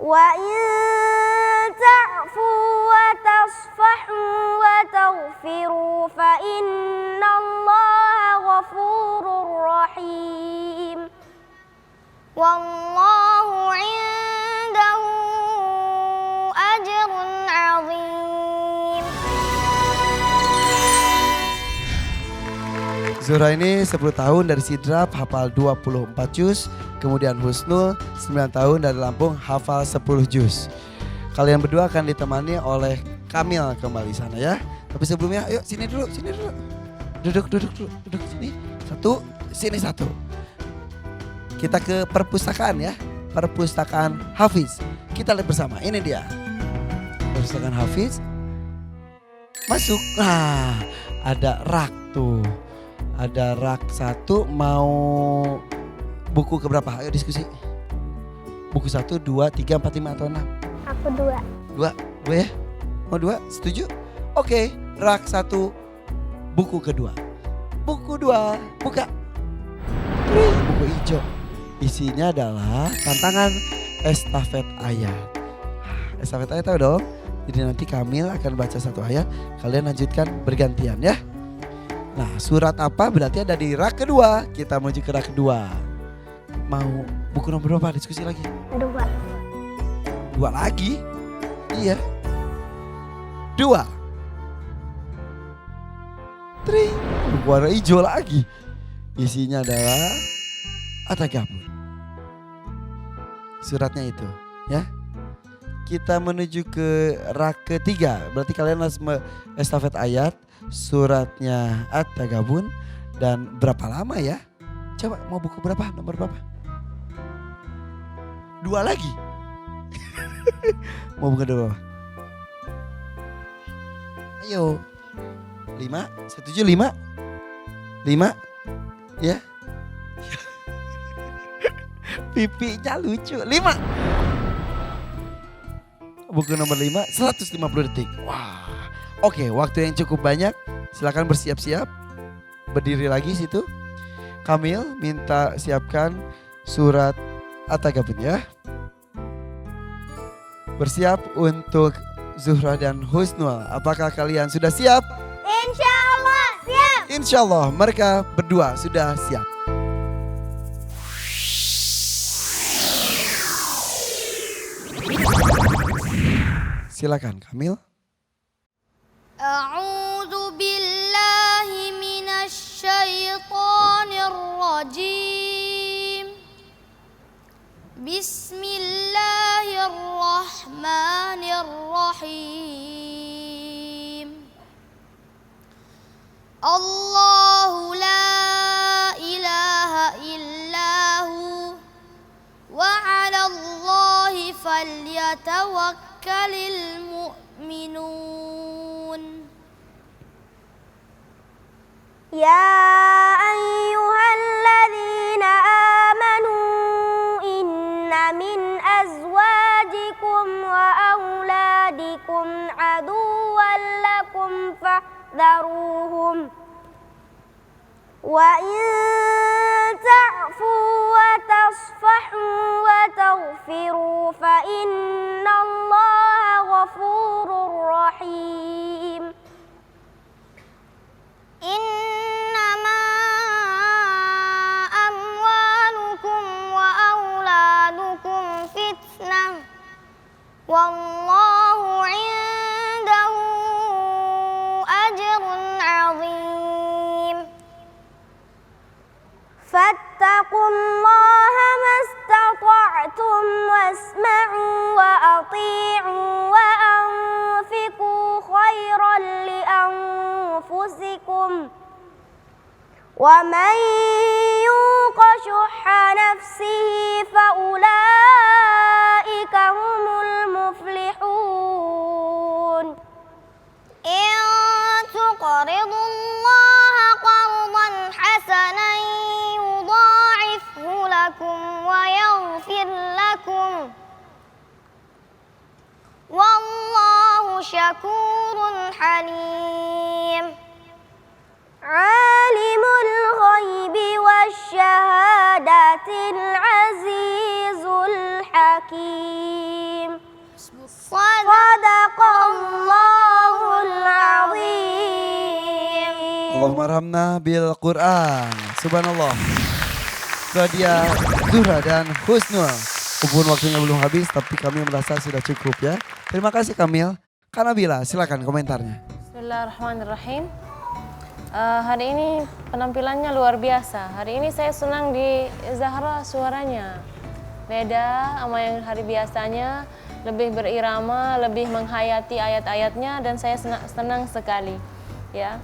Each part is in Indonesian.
وإن تعفوا وتصفحوا وتغفروا فإن الله غفور رحيم والله عنده أجر عظيم. Zuhra ini 10 tahun dari Sidrap hafal 24 juz. Kemudian Husnul 9 tahun dari Lampung hafal 10 juz. Kalian berdua akan ditemani oleh Kamil kembali sana ya. Tapi sebelumnya ayo sini dulu. Duduk sini. Sini satu. Kita ke perpustakaan ya. Perpustakaan Hafiz. Kita lihat bersama. Ini dia. Perpustakaan Hafiz. Masuk. Nah, ada rak tuh. Ada rak 1, mau buku keberapa? Ayo diskusi. Buku 1, 2, 3, 4, 5 atau 6? Aku 2. 2 ya? Mau 2? Setuju? Oke, rak 1, buku kedua. Buku 2, buka. Buku hijau. Isinya adalah tantangan estafet ayat. Estafet ayat tahu dong? Jadi nanti Kamil akan baca 1 ayat, kalian lanjutkan bergantian ya. Nah, surat apa berarti ada di rak kedua. Kita menuju ke rak kedua. Mau buku nomor berapa? Diskusi lagi. 2. 2 lagi? Iya. 2. Tring. Buku warna hijau lagi. Isinya adalah At-Tagabun. Suratnya itu ya. Kita menuju ke rak ketiga. Berarti kalian harus estafet ayat. Suratnya At-Tagabun. Dan berapa lama ya? Coba mau buku berapa? Nomor berapa? 2 lagi. Mau buku berapa? Ayo. 5, setuju 5? 5? Ya. Pipinya lucu. 5. Buku nomor 5, 150 detik. Wah. Oke, waktu yang cukup banyak. Silakan bersiap-siap. Berdiri lagi situ. Kamil minta siapkan surat At-Tagabun ya. Bersiap untuk Zuhra dan Husnul. Apakah kalian sudah siap? Insya Allah siap. Insya Allah mereka berdua sudah siap. Silakan Kamil. A'udzu billahi minasy syaithanir rajim. Bismillahirrahmanirrahim. Allahu la ilaha illahu wa 'alallahi falyatawakkalul mu'minun. Ya ayyuhalladzina amanu inna min azwajikum wa auladikum aduwwan lakum fahdharuhum wa in ta'fu wa tasfahu wa taghfiru fa innallaha ghafurur rahim. Innama amwalukum wa auladukum fitnah wallahu indahu ajrun azim. Fattaqullaha mastata'tum wasma'u wa ati'u wa anfiqu khairan li anfusikum wa man yuqa shuhha nafsihi fa ulaika humul muflihun. In tuqridullaha qardan hasanan yudha'ifhu lakum wa yaghfir lakum wallahu syakurun halim. Alimul ghaibi wasyahadatil azizul hakim. Allahumma arhamna bil Quran. Subhanallah. Itu dia Zuhra dan Husnul. Walaupun waktunya belum habis tapi kami merasa sudah cukup ya. Terima kasih Kamil. Kak Nabila silakan komentarnya. Bismillahirrahmanirrahim. Hari ini penampilannya luar biasa. Hari ini saya senang di Zahra, suaranya beda sama yang hari biasanya, lebih berirama, lebih menghayati ayat-ayatnya dan saya senang sekali. Ya,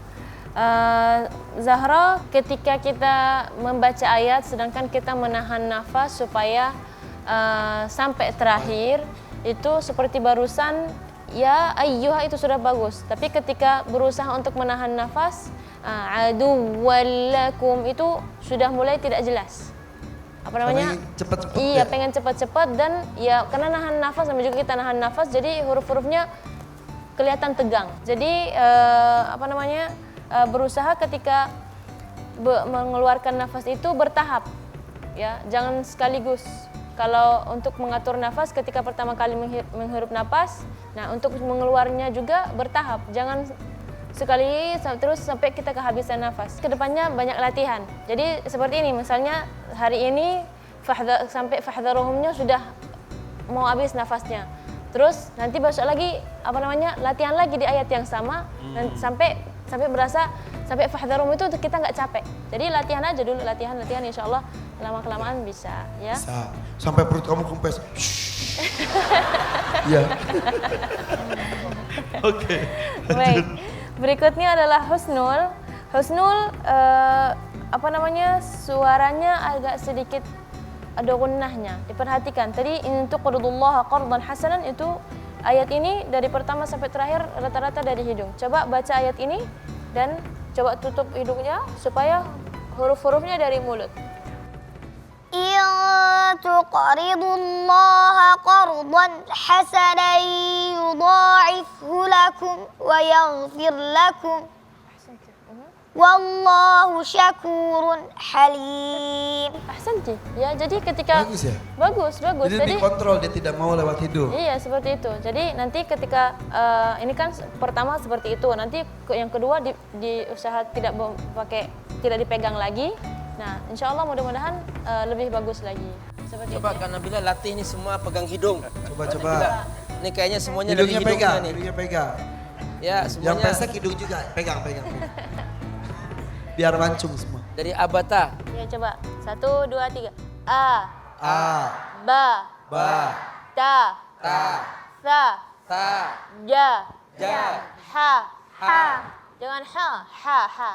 Zahra, ketika kita membaca ayat, sedangkan kita menahan nafas supaya sampai terakhir itu seperti barusan. Ya ayyuha itu sudah bagus, tapi ketika berusaha untuk menahan nafas, aduwallakum itu sudah mulai tidak jelas. Apa namanya? Cepat-cepat. Iya, pengen cepat-cepat dan ya karena nahan nafas sama juga kita nahan nafas, jadi huruf-hurufnya kelihatan tegang. Jadi berusaha ketika mengeluarkan nafas itu bertahap, ya jangan sekaligus. Kalau untuk mengatur nafas ketika pertama kali menghirup nafas, nah untuk mengeluarnya juga bertahap. Jangan sekali terus sampai kita kehabisan nafas. Kedepannya banyak latihan. Jadi seperti ini, misalnya hari ini sampai fahdharuhumnya sudah mau habis nafasnya. Terus nanti besok lagi latihan lagi di ayat yang sama dan sampai berasa sampai fahdharum itu kita nggak capek. Jadi latihan aja dulu, latihan insya Allah lama-kelamaan bisa ya. Bisa. Sampai perut kamu kempes. Iya. Oke. Baik. Berikutnya adalah Husnul. Husnul suaranya agak sedikit ada gunnahnya. Diperhatikan. Tadi in tuqridullaha qardan hasanan itu ayat ini dari pertama sampai terakhir rata-rata dari hidung. Coba baca ayat ini dan coba tutup hidungnya supaya huruf-hurufnya dari mulut. إن تقرضوا الله قرضا حسنا يضاعفه لكم ويغفر لكم والله شكور حليم. Ahsanti. Ya, jadi ketika Bagus ya? Bagus. Jadi dikontrol, dia tidak mau lewat hidung. Iya, seperti itu. Jadi nanti ketika ini kan pertama seperti itu, nanti yang kedua di usaha tidak dipegang lagi. Nah, insya Allah mudah-mudahan lebih bagus lagi. Seperti Coba itu. Kak Nabila latih ini semua pegang hidung. Coba. Ini kayaknya semuanya Hidungnya dari hidungnya pegang, nih. hidungnya pegang. Ya, Yang semuanya pesek hidung juga, pegang. Biar mancung semua. dari abata. Ya, coba. 1, 2, 3. A, A, ba, ba, ta, Ta, sa, ta, ja, ja, ha. ha. Jangan ha.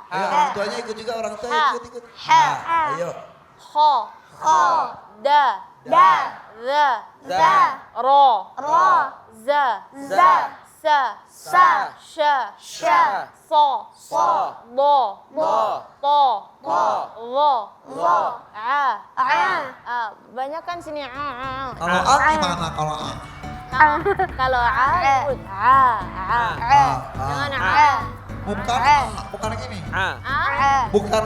Ayo orang tuanya ikut juga, orang tua Ha. ikut. Ha. Ayo. Kho, da, za, Za, ro, za, Za. sa, Sa. sha, sha, so, so, do, do, to, lo, a. A. Banyak kan sini a. Kalau A gimana kalau A? Kalau a, disebut a. Jangan a. Bukan bukan gini. a. A. Bukan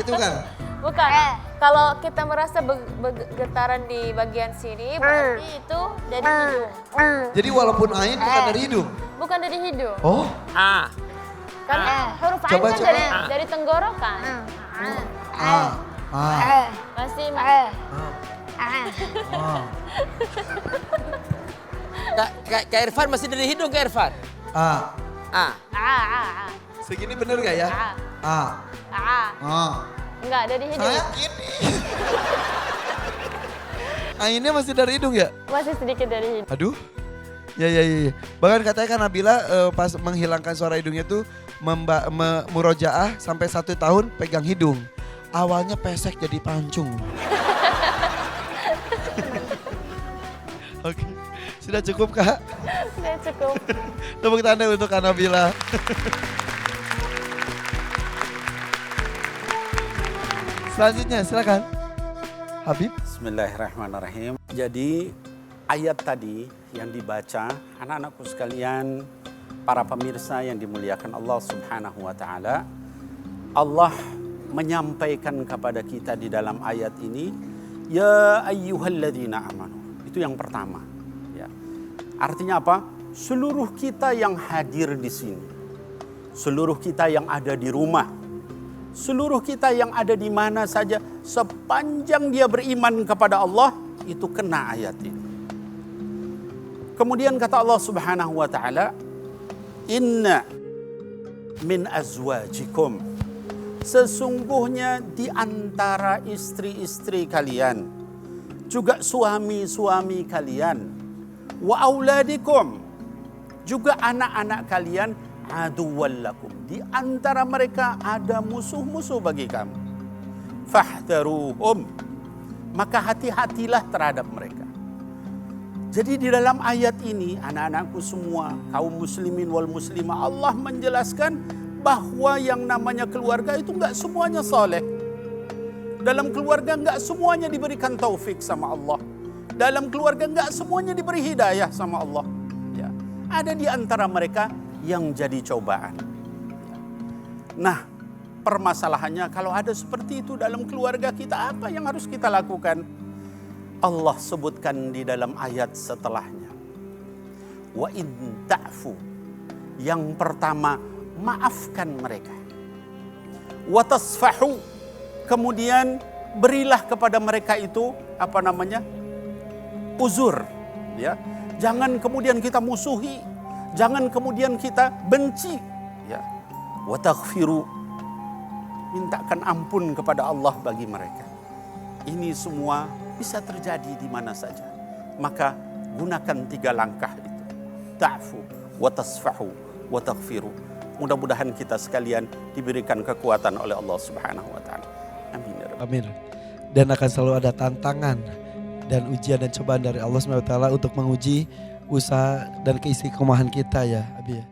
gitu kan? Bukan. Kalau kita merasa getaran di bagian sini, berarti itu dari hidung. Jadi walaupun ain bukan dari hidung. Bukan dari hidung. Oh, A. Kan huruf ain Coba, kan coba. dari tenggorokan. Masih Kak Irfan masih dari hidung Kak Irfan. A. A. Segini bener gak ya? A. Enggak dari hidung. Saya gini. Ainnya masih dari hidung ya? Masih sedikit dari hidung. Aduh. Ya. Bahkan katanya kan Nabila pas menghilangkan suara hidungnya tuh murojaah sampai 1 tahun pegang hidung. Awalnya pesek jadi pancung. Oke. Sudah cukup Kak? Sudah cukup. Tepuk tangan untuk Kak Nabila. Selanjutnya silakan. Habib. Bismillahirrahmanirrahim. Jadi ayat tadi yang dibaca, anak-anakku sekalian, para pemirsa yang dimuliakan Allah Subhanahu wa taala, Allah menyampaikan kepada kita di dalam ayat ini, ya ayyuhalladzina amanu. Itu yang pertama, ya. Artinya apa? Seluruh kita yang hadir di sini, seluruh kita yang ada di rumah, seluruh kita yang ada di mana saja, sepanjang dia beriman kepada Allah, itu kena ayat ini. Kemudian kata Allah Subhanahu wa taala, "Inna min azwajikum." Sesungguhnya di antara istri-istri kalian, juga suami-suami kalian, wa auladikum, juga anak-anak kalian, aduwwal lakum. Di antara mereka ada musuh-musuh bagi kamu. Fahdharuhum. Maka hati-hatilah terhadap mereka. Jadi di dalam ayat ini, anak-anakku semua, kaum muslimin wal muslimah, Allah menjelaskan bahwa yang namanya keluarga itu enggak semuanya soleh. Dalam keluarga enggak semuanya diberikan taufik sama Allah. Dalam keluarga enggak semuanya diberi hidayah sama Allah. Ya. Ada di antara mereka yang jadi cobaan. Nah, permasalahannya kalau ada seperti itu dalam keluarga kita, apa yang harus kita lakukan? Allah sebutkan di dalam ayat setelahnya. Wa in ta'fu. Yang pertama, maafkan mereka. Wa tasfahu. Kemudian berilah kepada mereka itu uzur, ya. Jangan kemudian kita musuhi, jangan kemudian kita benci, ya. Wa taghfiru. Mintakan ampun kepada Allah bagi mereka. Ini semua bisa terjadi di mana saja. Maka gunakan 3 langkah itu. Ta'fu, wa tasfahu, wa taghfiru. Mudah-mudahan kita sekalian diberikan kekuatan oleh Allah Subhanahu wa taala. Amin ya rabbal Amin. Dan akan selalu ada tantangan dan ujian dan cobaan dari Allah Subhanahu wa taala untuk menguji usaha dan keistiqomahan kita ya, Abi ya.